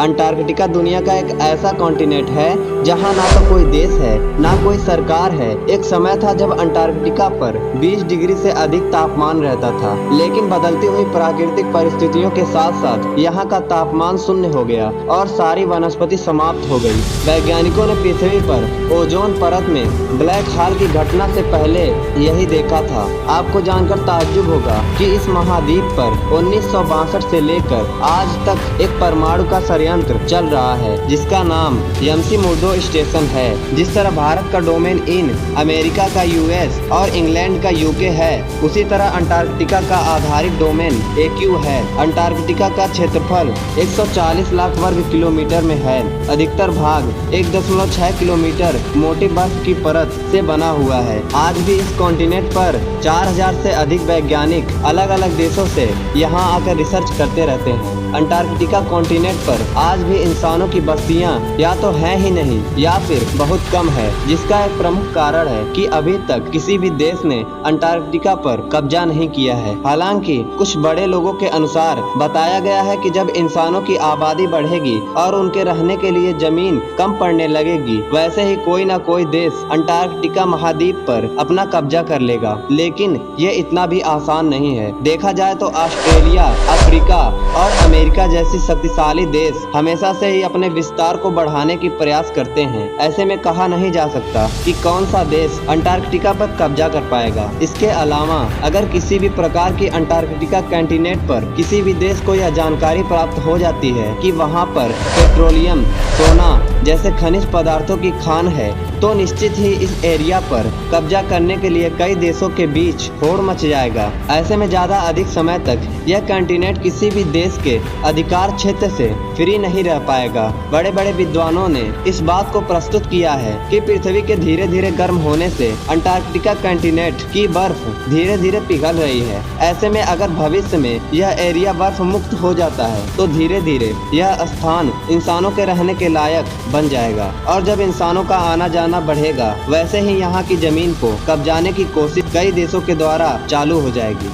Antarctica दुनिया का एक ऐसा कॉन्टिनेंट है जहां ना तो कोई देश है ना कोई सरकार है। एक समय था जब अंटार्कटिका पर 20 डिग्री से अधिक तापमान रहता था, लेकिन बदलती हुई प्राकृतिक परिस्थितियों के साथ साथ यहाँ का तापमान शून्य हो गया और सारी वनस्पति समाप्त हो गई। वैज्ञानिकों ने पृथ्वी पर ओजोन परत में ब्लैक होल की घटना से पहले यही देखा था। आपको जानकर ताज्जुब होगा कि इस महाद्वीप पर 1962 से लेकर आज तक एक परमाणु का षड्यंत्र चल रहा है जिसका नाम यमसी-मुर्दो स्टेशन है। जिस तरह भारत का डोमेन इन अमेरिका का यूएस और इंग्लैंड का यूके है, उसी तरह अंटार्कटिका का आधारित डोमेन AQ है। अंटार्कटिका का क्षेत्रफल 140 लाख वर्ग किलोमीटर में है। अधिकतर भाग 1.6 किलोमीटर मोटी बर्फ की परत से बना हुआ है। आज भी इस कॉन्टिनेंट पर 4000 से अधिक वैज्ञानिक अलग अलग देशों से यहाँ आकर रिसर्च करते रहते हैं। अंटार्कटिका कॉन्टिनेंट पर आज भी इंसानों की बस्तियां या तो हैं ही नहीं या फिर बहुत कम है, जिसका एक प्रमुख कारण है कि अभी तक किसी भी देश ने अंटार्कटिका पर कब्जा नहीं किया है। हालांकि कुछ बड़े लोगों के अनुसार बताया गया है कि जब इंसानों की आबादी बढ़ेगी और उनके रहने के लिए जमीन कम पड़ने लगेगी, वैसे ही कोई ना कोई देश अंटार्कटिका महाद्वीप पर अपना कब्जा कर लेगा। लेकिन ये इतना भी आसान नहीं है। देखा जाए तो ऑस्ट्रेलिया, अफ्रीका और अमेरिका जैसी शक्तिशाली देश हमेशा से ही अपने विस्तार को बढ़ाने की प्रयास करते हैं। ऐसे में कहा नहीं जा सकता कि कौन सा देश अंटार्कटिका पर कब्जा कर पाएगा। इसके अलावा अगर किसी भी प्रकार की अंटार्कटिका कॉन्टिनेंट पर किसी भी देश को यह जानकारी प्राप्त हो जाती है कि वहां पर पेट्रोलियम, सोना जैसे खनिज पदार्थों की खान है, तो निश्चित ही इस एरिया पर कब्जा करने के लिए कई देशों के बीच होड़ मच जाएगा। ऐसे में ज्यादा अधिक समय तक यह कॉन्टिनेंट किसी भी देश के अधिकार क्षेत्र से फ्री नहीं रह पाएगा। बड़े बड़े विद्वानों ने इस बात को प्रस्तुत किया है कि पृथ्वी के धीरे धीरे गर्म होने से अंटार्कटिका कॉन्टिनेंट की बर्फ धीरे धीरे पिघल रही है। ऐसे में अगर भविष्य में यह एरिया बर्फ मुक्त हो जाता है तो धीरे धीरे यह स्थान इंसानों के रहने के लायक बन जाएगा, और जब इंसानों का आना जाना बढ़ेगा, वैसे ही यहाँ की जमीन को कब्जाने की कोशिश कई देशों के द्वारा चालू हो जाएगी।